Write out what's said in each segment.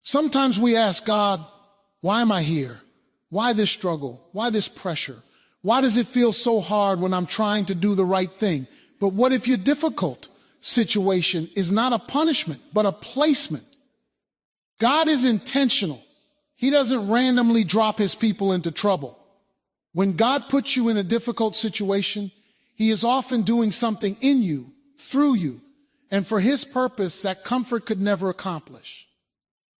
Sometimes we ask God, why am I here? Why this struggle? Why this pressure? Why does it feel so hard when I'm trying to do the right thing? But what if your difficult situation is not a punishment, but a placement? God is intentional. He doesn't randomly drop his people into trouble. When God puts you in a difficult situation, he is often doing something in you, through you, and for his purpose that comfort could never accomplish.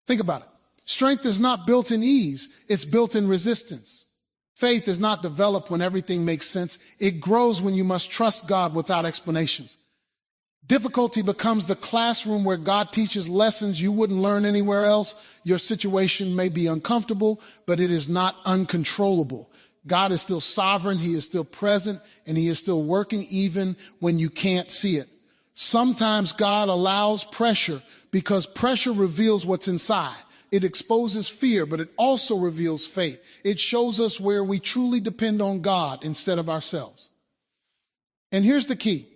Think about it. Strength is not built in ease, it's built in resistance. Faith is not developed when everything makes sense. It grows when you must trust God without explanations. Difficulty becomes the classroom where God teaches lessons you wouldn't learn anywhere else. Your situation may be uncomfortable, but it is not uncontrollable. God is still sovereign, he is still present, and he is still working even when you can't see it. Sometimes God allows pressure because pressure reveals what's inside. It exposes fear, but it also reveals faith. It shows us where we truly depend on God instead of ourselves. And here's the key.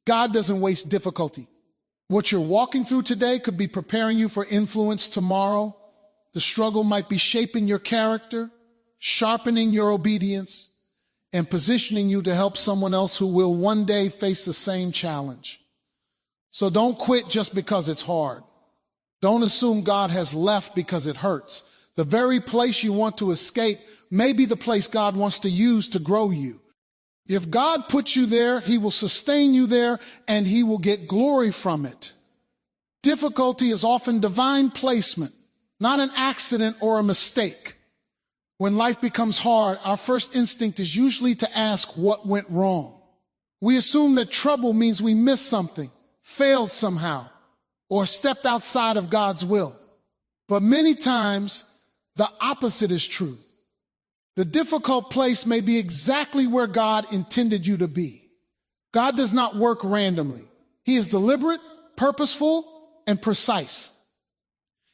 God doesn't waste difficulty. What you're walking through today could be preparing you for influence tomorrow. The struggle might be shaping your character, sharpening your obedience, and positioning you to help someone else who will one day face the same challenge. So don't quit just because it's hard. Don't assume God has left because it hurts. The very place you want to escape may be the place God wants to use to grow you. If God puts you there, he will sustain you there, and he will get glory from it. Difficulty is often divine placement, not an accident or a mistake. When life becomes hard, our first instinct is usually to ask what went wrong. We assume that trouble means we missed something, failed somehow, or stepped outside of God's will. But many times, the opposite is true. The difficult place may be exactly where God intended you to be. God does not work randomly. He is deliberate, purposeful, and precise.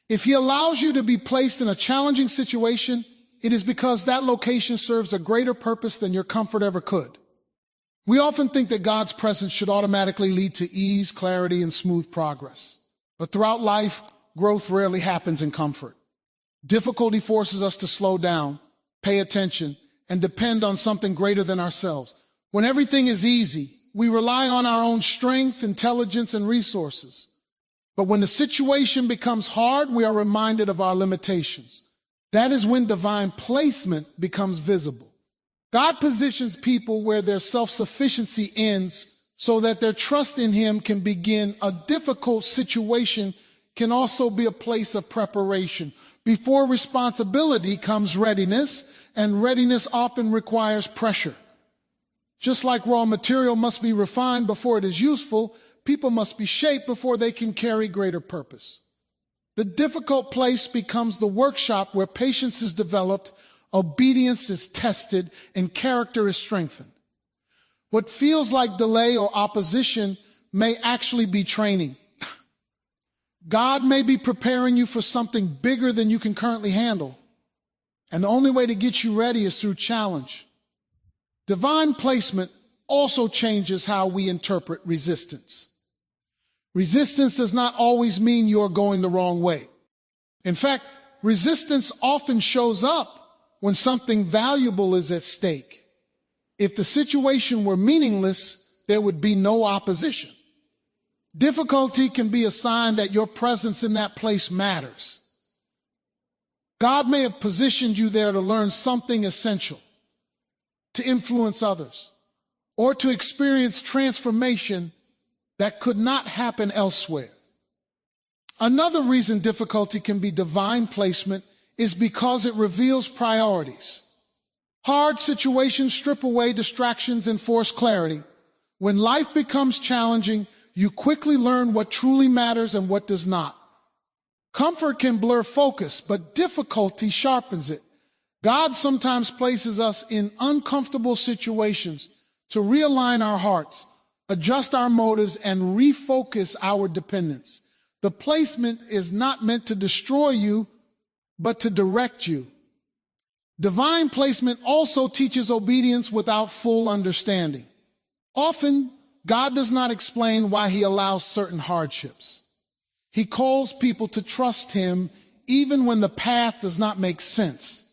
If he allows you to be placed in a challenging situation, it is because that location serves a greater purpose than your comfort ever could. We often think that God's presence should automatically lead to ease, clarity, and smooth progress. But throughout life, growth rarely happens in comfort. Difficulty forces us to slow down, pay attention, and depend on something greater than ourselves. When everything is easy, we rely on our own strength, intelligence, and resources. But when the situation becomes hard, we are reminded of our limitations. That is when divine placement becomes visible. God positions people where their self-sufficiency ends so that their trust in him can begin. A difficult situation can also be a place of preparation. Before responsibility comes readiness, and readiness often requires pressure. Just like raw material must be refined before it is useful, people must be shaped before they can carry greater purpose. The difficult place becomes the workshop where patience is developed, obedience is tested, and character is strengthened. What feels like delay or opposition may actually be training. God may be preparing you for something bigger than you can currently handle. And the only way to get you ready is through challenge. Divine placement also changes how we interpret resistance. Resistance does not always mean you're going the wrong way. In fact, resistance often shows up when something valuable is at stake. If the situation were meaningless, there would be no opposition. Difficulty can be a sign that your presence in that place matters. God may have positioned you there to learn something essential, to influence others, or to experience transformation that could not happen elsewhere. Another reason difficulty can be divine placement is because it reveals priorities. Hard situations strip away distractions and force clarity. When life becomes challenging, you quickly learn what truly matters and what does not. Comfort can blur focus, but difficulty sharpens it. God sometimes places us in uncomfortable situations to realign our hearts, adjust our motives, and refocus our dependence. The placement is not meant to destroy you, but to direct you. Divine placement also teaches obedience without full understanding. Often, God does not explain why he allows certain hardships. He calls people to trust him even when the path does not make sense.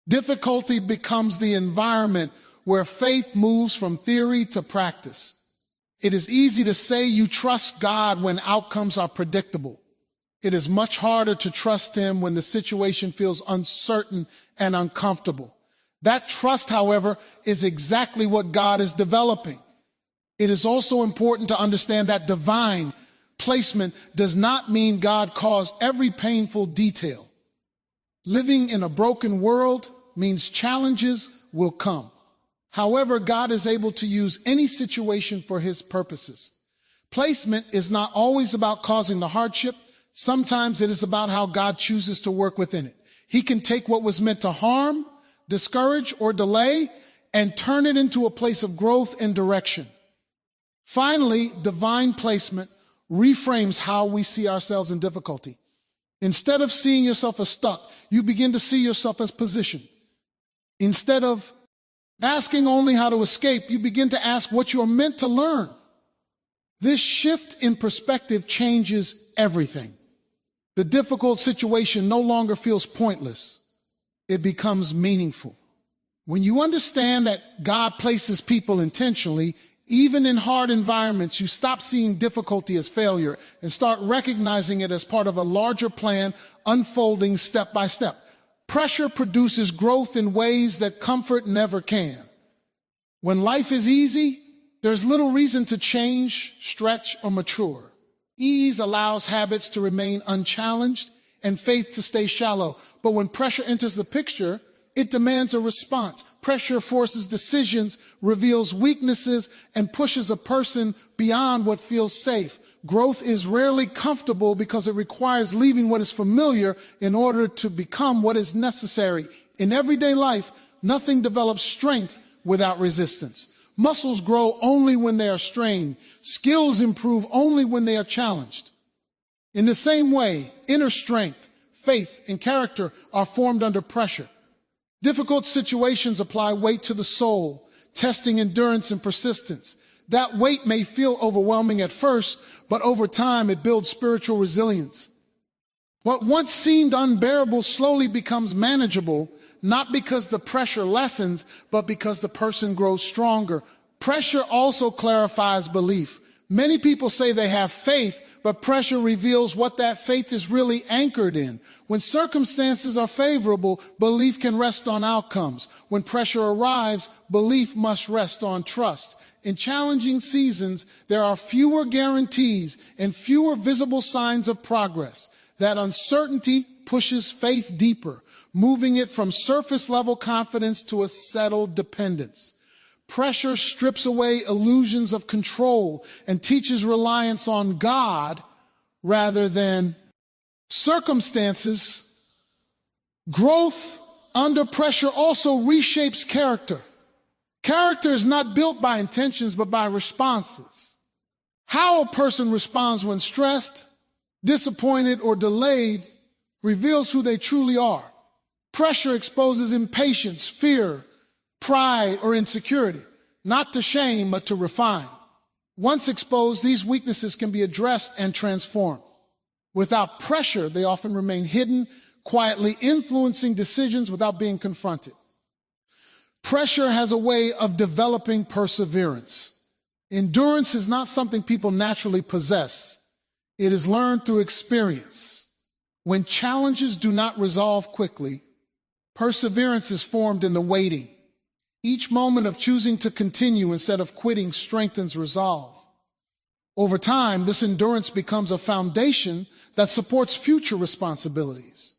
Difficulty becomes the environment where faith moves from theory to practice. It is easy to say you trust God when outcomes are predictable. It is much harder to trust Him when the situation feels uncertain and uncomfortable. That trust, however, is exactly what God is developing. It is also important to understand that divine placement does not mean God caused every painful detail. Living in a broken world means challenges will come. However, God is able to use any situation for His purposes. Placement is not always about causing the hardship. Sometimes it is about how God chooses to work within it. He can take what was meant to harm, discourage, or delay and turn it into a place of growth and direction. Finally, divine placement reframes how we see ourselves in difficulty. Instead of seeing yourself as stuck, you begin to see yourself as positioned. Instead of asking only how to escape, you begin to ask what you are meant to learn. This shift in perspective changes everything. The difficult situation no longer feels pointless. It becomes meaningful. When you understand that God places people intentionally, even in hard environments, you stop seeing difficulty as failure and start recognizing it as part of a larger plan unfolding step by step. Pressure produces growth in ways that comfort never can. When life is easy, there's little reason to change, stretch, or mature. Ease allows habits to remain unchallenged and faith to stay shallow. But when pressure enters the picture, it demands a response. Pressure forces decisions, reveals weaknesses, and pushes a person beyond what feels safe. Growth is rarely comfortable because it requires leaving what is familiar in order to become what is necessary. In everyday life, nothing develops strength without resistance. Muscles grow only when they are strained. Skills improve only when they are challenged. In the same way, inner strength, faith, and character are formed under pressure. Difficult situations apply weight to the soul, testing endurance and persistence. That weight may feel overwhelming at first, but over time it builds spiritual resilience. What once seemed unbearable slowly becomes manageable, not because the pressure lessens, but because the person grows stronger. Pressure also clarifies belief. Many people say they have faith, but pressure reveals what that faith is really anchored in. When circumstances are favorable, belief can rest on outcomes. When pressure arrives, belief must rest on trust. In challenging seasons, there are fewer guarantees and fewer visible signs of progress. That uncertainty pushes faith deeper, moving it from surface-level confidence to a settled dependence. Pressure strips away illusions of control and teaches reliance on God rather than circumstances. Growth under pressure also reshapes character. Character is not built by intentions, but by responses. How a person responds when stressed, disappointed, or delayed reveals who they truly are. Pressure exposes impatience, fear, pride, or insecurity, not to shame, but to refine. Once exposed, these weaknesses can be addressed and transformed. Without pressure, they often remain hidden, quietly influencing decisions without being confronted. Pressure has a way of developing perseverance. Endurance is not something people naturally possess. It is learned through experience. When challenges do not resolve quickly, perseverance is formed in the waiting. Each moment of choosing to continue instead of quitting strengthens resolve. Over time, this endurance becomes a foundation that supports future responsibilities.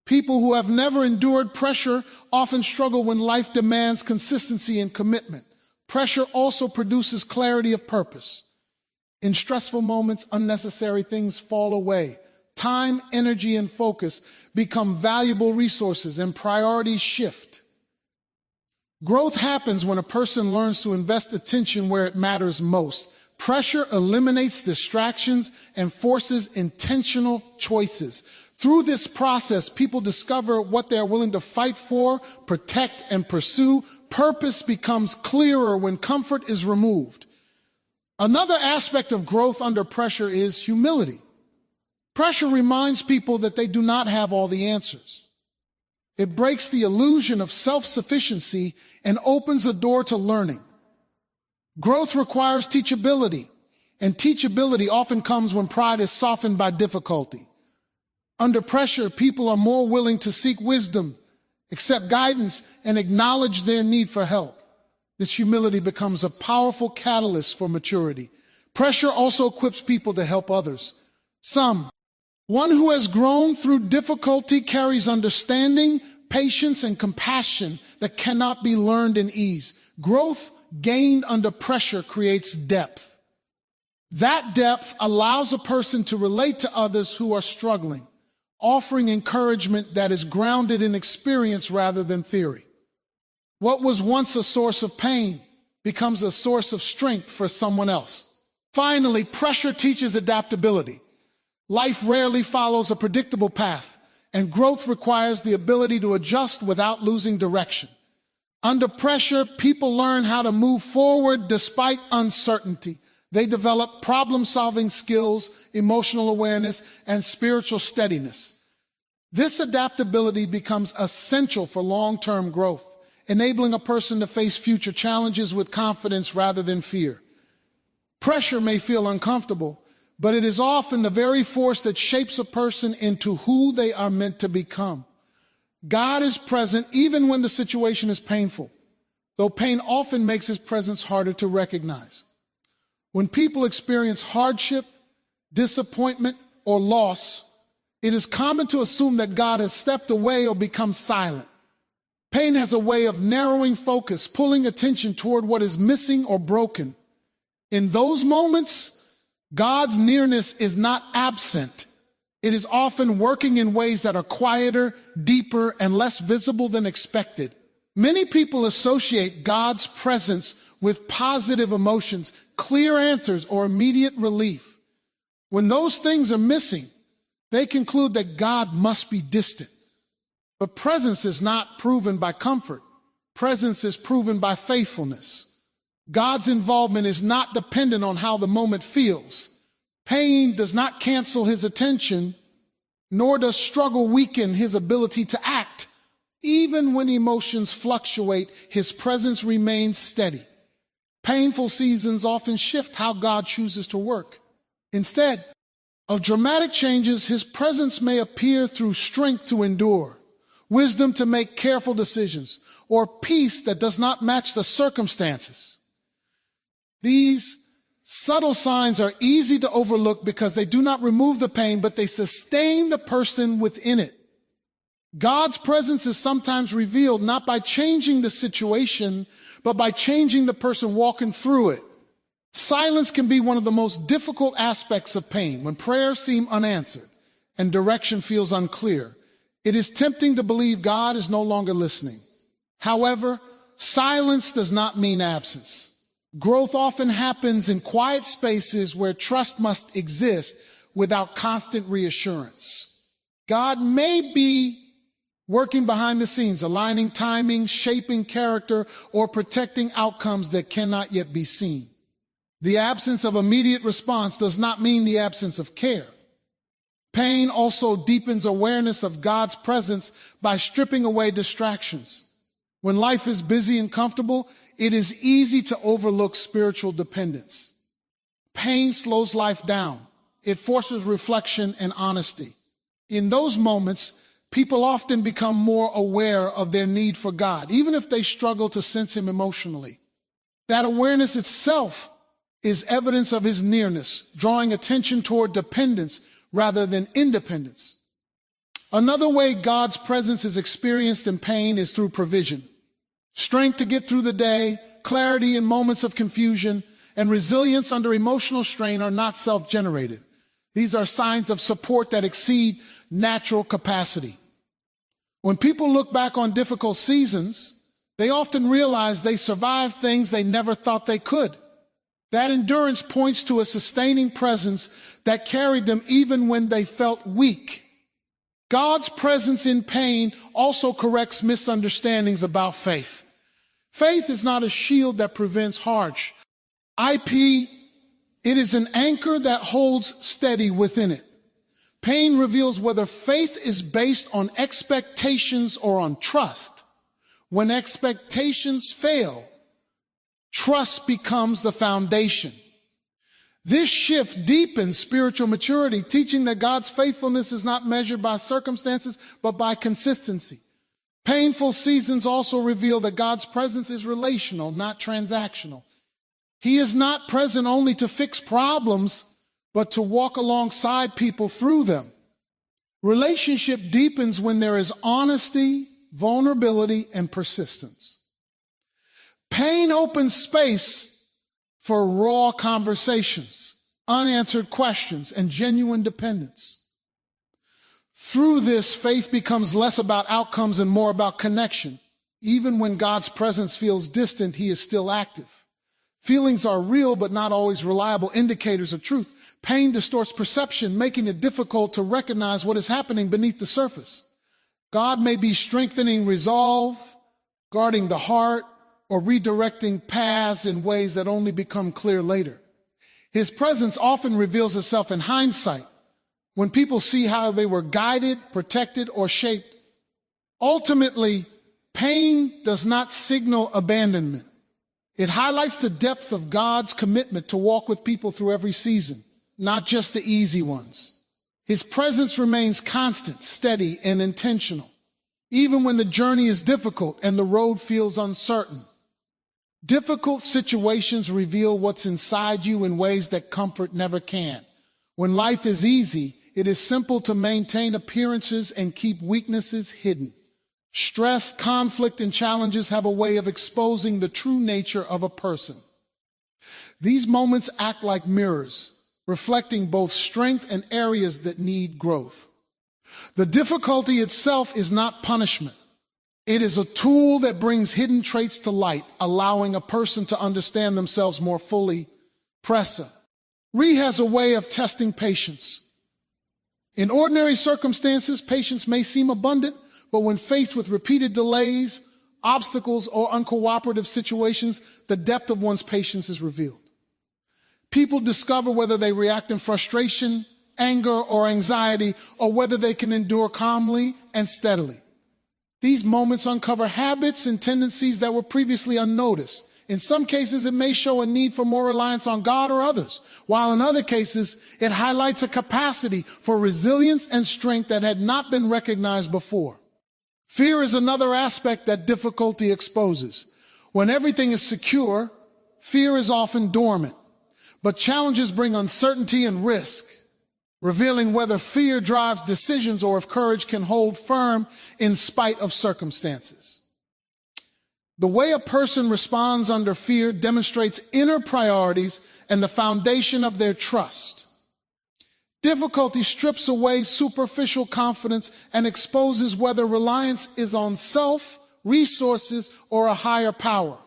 People who have never endured pressure often struggle when life demands consistency and commitment. Pressure also produces clarity of purpose. In stressful moments, unnecessary things fall away. Time, energy, and focus become valuable resources, and priorities shift. Growth happens when a person learns to invest attention where it matters most. Pressure eliminates distractions and forces intentional choices. Through this process, people discover what they are willing to fight for, protect, and pursue. Purpose becomes clearer when comfort is removed. Another aspect of growth under pressure is humility. Pressure reminds people that they do not have all the answers. It breaks the illusion of self-sufficiency and opens a door to learning. Growth requires teachability, and teachability often comes when pride is softened by difficulty. Under pressure, people are more willing to seek wisdom, accept guidance, and acknowledge their need for help. This humility becomes a powerful catalyst for maturity. Pressure also equips people to help others. One who has grown through difficulty carries understanding, patience, and compassion that cannot be learned in ease. Growth gained under pressure creates depth. That depth allows a person to relate to others who are struggling, offering encouragement that is grounded in experience rather than theory. What was once a source of pain becomes a source of strength for someone else. Finally, pressure teaches adaptability. Life rarely follows a predictable path, and growth requires the ability to adjust without losing direction. Under pressure, people learn how to move forward despite uncertainty. They develop problem-solving skills, emotional awareness, and spiritual steadiness. This adaptability becomes essential for long-term growth, enabling a person to face future challenges with confidence rather than fear. Pressure may feel uncomfortable, but it is often the very force that shapes a person into who they are meant to become. God is present even when the situation is painful, though pain often makes his presence harder to recognize. When people experience hardship, disappointment, or loss, it is common to assume that God has stepped away or become silent. Pain has a way of narrowing focus, pulling attention toward what is missing or broken. In those moments, God's nearness is not absent. It is often working in ways that are quieter, deeper, and less visible than expected. Many people associate God's presence with positive emotions, clear answers, or immediate relief. When those things are missing, they conclude that God must be distant. But presence is not proven by comfort. Presence is proven by faithfulness. God's involvement is not dependent on how the moment feels. Pain does not cancel his attention, nor does struggle weaken his ability to act. Even when emotions fluctuate, his presence remains steady. Painful seasons often shift how God chooses to work. Instead of dramatic changes, his presence may appear through strength to endure, wisdom to make careful decisions, or peace that does not match the circumstances. These subtle signs are easy to overlook because they do not remove the pain, but they sustain the person within it. God's presence is sometimes revealed not by changing the situation, but by changing the person walking through it. Silence can be one of the most difficult aspects of pain. When prayers seem unanswered and direction feels unclear, it is tempting to believe God is no longer listening. However, silence does not mean absence. Growth often happens in quiet spaces where trust must exist without constant reassurance. God may be working behind the scenes, aligning timing, shaping character, or protecting outcomes that cannot yet be seen. The absence of immediate response does not mean the absence of care. Pain also deepens awareness of God's presence by stripping away distractions. When life is busy and comfortable, it is easy to overlook spiritual dependence. Pain slows life down. It forces reflection and honesty. In those moments, people often become more aware of their need for God, even if they struggle to sense him emotionally. That awareness itself is evidence of his nearness, drawing attention toward dependence rather than independence. Another way God's presence is experienced in pain is through provision. Strength to get through the day, clarity in moments of confusion, and resilience under emotional strain are not self-generated. These are signs of support that exceed natural capacity. When people look back on difficult seasons, they often realize they survived things they never thought they could. That endurance points to a sustaining presence that carried them even when they felt weak. God's presence in pain also corrects misunderstandings about faith. Faith is not a shield that prevents hardship. It is an anchor that holds steady within it. Pain reveals whether faith is based on expectations or on trust. When expectations fail, trust becomes the foundation. This shift deepens spiritual maturity, teaching that God's faithfulness is not measured by circumstances, but by consistency. Painful seasons also reveal that God's presence is relational, not transactional. He is not present only to fix problems, but to walk alongside people through them. Relationship deepens when there is honesty, vulnerability, and persistence. Pain opens space for raw conversations, unanswered questions, and genuine dependence. Through this, faith becomes less about outcomes and more about connection. Even when God's presence feels distant, he is still active. Feelings are real, but not always reliable indicators of truth. Pain distorts perception, making it difficult to recognize what is happening beneath the surface. God may be strengthening resolve, guarding the heart, or redirecting paths in ways that only become clear later. His presence often reveals itself in hindsight, when people see how they were guided, protected, or shaped. Ultimately, pain does not signal abandonment. It highlights the depth of God's commitment to walk with people through every season, not just the easy ones. His presence remains constant, steady, and intentional, even when the journey is difficult and the road feels uncertain. Difficult situations reveal what's inside you in ways that comfort never can. When life is easy, it is simple to maintain appearances and keep weaknesses hidden. Stress, conflict, and challenges have a way of exposing the true nature of a person. These moments act like mirrors, reflecting both strength and areas that need growth. The difficulty itself is not punishment. It is a tool that brings hidden traits to light, allowing a person to understand themselves more fully. Pressa. Rhee has a way of testing patience. In ordinary circumstances, patience may seem abundant, but when faced with repeated delays, obstacles, or uncooperative situations, the depth of one's patience is revealed. People discover whether they react in frustration, anger, or anxiety, or whether they can endure calmly and steadily. These moments uncover habits and tendencies that were previously unnoticed. In some cases, it may show a need for more reliance on God or others, while in other cases, it highlights a capacity for resilience and strength that had not been recognized before. Fear is another aspect that difficulty exposes. When everything is secure, fear is often dormant, but challenges bring uncertainty and risk, revealing whether fear drives decisions or if courage can hold firm in spite of circumstances. The way a person responds under fear demonstrates inner priorities and the foundation of their trust. Difficulty strips away superficial confidence and exposes whether reliance is on self, resources, or a higher power.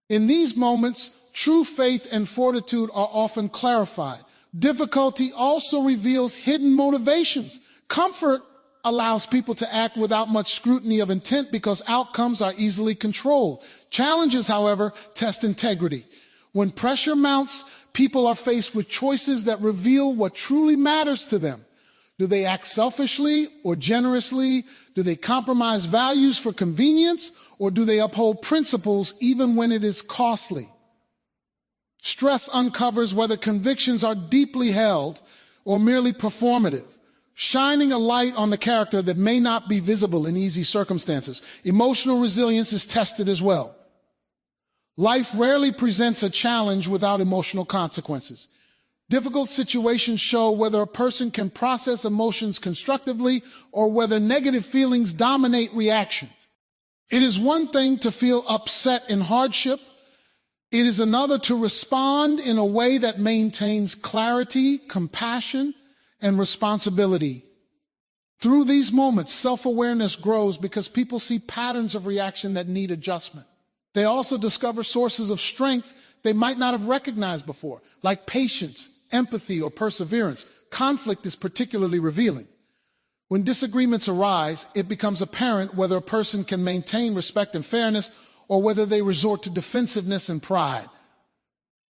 In these moments, true faith and fortitude are often clarified. Difficulty also reveals hidden motivations. Comfort allows people to act without much scrutiny of intent because outcomes are easily controlled. Challenges, however, test integrity. When pressure mounts, people are faced with choices that reveal what truly matters to them. Do they act selfishly or generously? Do they compromise values for convenience, or do they uphold principles even when it is costly? Stress uncovers whether convictions are deeply held or merely performative, shining a light on the character that may not be visible in easy circumstances. Emotional resilience is tested as well. Life rarely presents a challenge without emotional consequences. Difficult situations show whether a person can process emotions constructively or whether negative feelings dominate reactions. It is one thing to feel upset in hardship. It is another to respond in a way that maintains clarity, compassion, and responsibility. Through these moments, self-awareness grows because people see patterns of reaction that need adjustment. They also discover sources of strength they might not have recognized before, like patience, empathy, or perseverance. Conflict is particularly revealing. When disagreements arise, it becomes apparent whether a person can maintain respect and fairness or whether they resort to defensiveness and pride.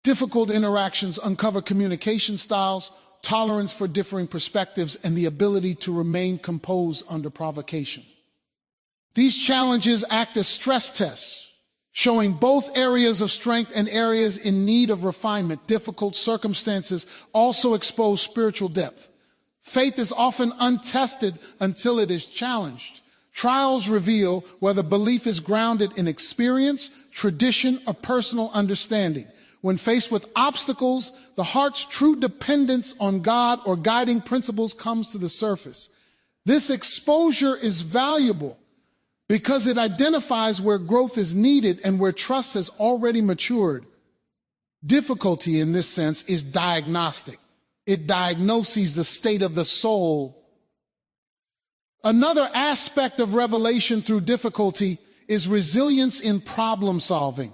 Difficult interactions uncover communication styles, tolerance for differing perspectives, and the ability to remain composed under provocation. These challenges act as stress tests, showing both areas of strength and areas in need of refinement. Difficult circumstances also expose spiritual depth. Faith is often untested until it is challenged. Trials reveal whether belief is grounded in experience, tradition, or personal understanding. When faced with obstacles, the heart's true dependence on God or guiding principles comes to the surface. This exposure is valuable because it identifies where growth is needed and where trust has already matured. Difficulty in this sense is diagnostic. It diagnoses the state of the soul. Another aspect of revelation through difficulty is resilience in problem solving.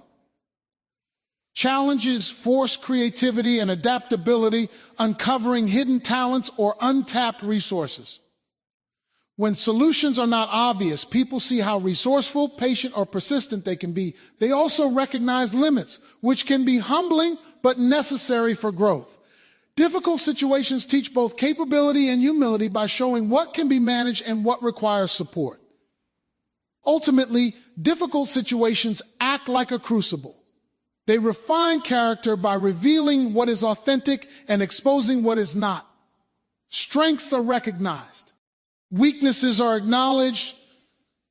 Challenges force creativity and adaptability, uncovering hidden talents or untapped resources. When solutions are not obvious, people see how resourceful, patient, or persistent they can be. They also recognize limits, which can be humbling but necessary for growth. Difficult situations teach both capability and humility by showing what can be managed and what requires support. Ultimately, difficult situations act like a crucible. They refine character by revealing what is authentic and exposing what is not. Strengths are recognized, weaknesses are acknowledged,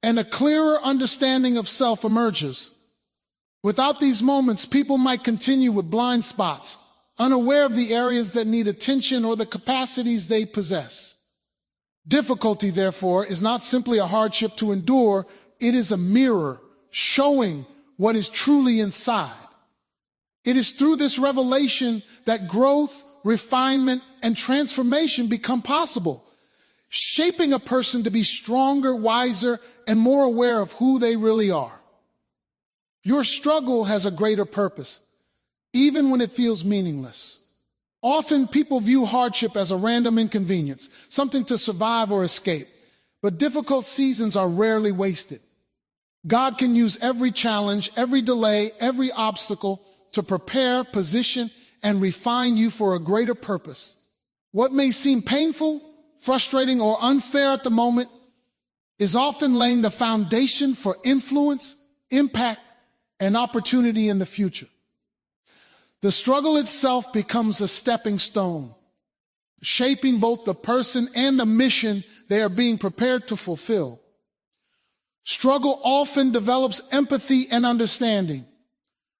and a clearer understanding of self emerges. Without these moments, people might continue with blind spots, unaware of the areas that need attention or the capacities they possess. Difficulty, therefore, is not simply a hardship to endure, it is a mirror showing what is truly inside. It is through this revelation that growth, refinement, and transformation become possible, shaping a person to be stronger, wiser, and more aware of who they really are. Your struggle has a greater purpose, even when it feels meaningless. Often people view hardship as a random inconvenience, something to survive or escape. But difficult seasons are rarely wasted. God can use every challenge, every delay, every obstacle to prepare, position, and refine you for a greater purpose. What may seem painful, frustrating, or unfair at the moment is often laying the foundation for influence, impact, and opportunity in the future. The struggle itself becomes a stepping stone, shaping both the person and the mission they are being prepared to fulfill. Struggle often develops empathy and understanding.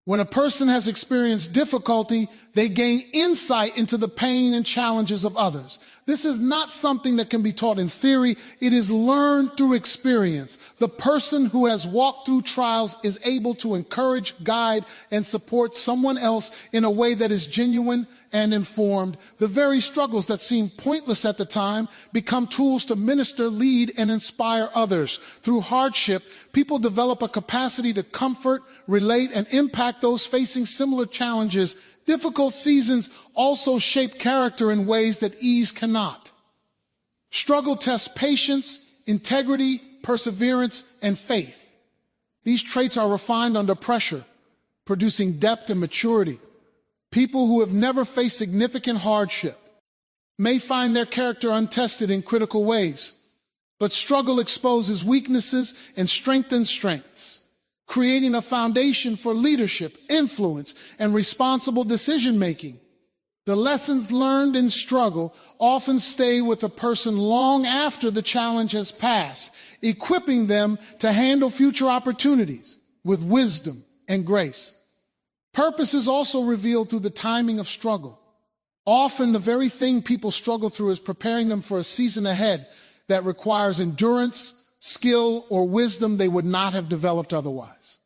When a person has experienced difficulty, they gain insight into the pain and challenges of others. This is not something that can be taught in theory. It is learned through experience. The person who has walked through trials is able to encourage, guide, and support someone else in a way that is genuine and informed. The very struggles that seem pointless at the time become tools to minister, lead, and inspire others. Through hardship, people develop a capacity to comfort, relate, and impact those facing similar challenges. Difficult seasons also shape character in ways that ease cannot. Struggle tests patience, integrity, perseverance, and faith. These traits are refined under pressure, producing depth and maturity. People who have never faced significant hardship may find their character untested in critical ways, but struggle exposes weaknesses and strengthens strengths, creating a foundation for leadership, influence, and responsible decision-making. The lessons learned in struggle often stay with a person long after the challenge has passed, equipping them to handle future opportunities with wisdom and grace. Purpose is also revealed through the timing of struggle. Often the very thing people struggle through is preparing them for a season ahead that requires endurance, skill, or wisdom they would not have developed otherwise.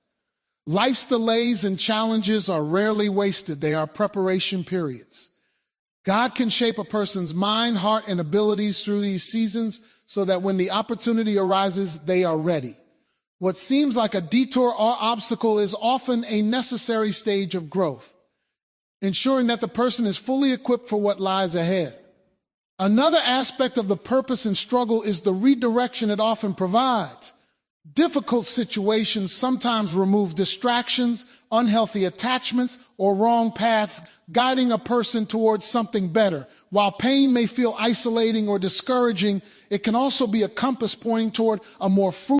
Life's delays and challenges are rarely wasted. They are preparation periods. God can shape a person's mind, heart, and abilities through these seasons so that when the opportunity arises, they are ready. What seems like a detour or obstacle is often a necessary stage of growth, ensuring that the person is fully equipped for what lies ahead. Another aspect of the purpose and struggle is the redirection it often provides. Difficult situations sometimes remove distractions, unhealthy attachments, or wrong paths, guiding a person towards something better. While pain may feel isolating or discouraging, it can also be a compass pointing toward a more fruitful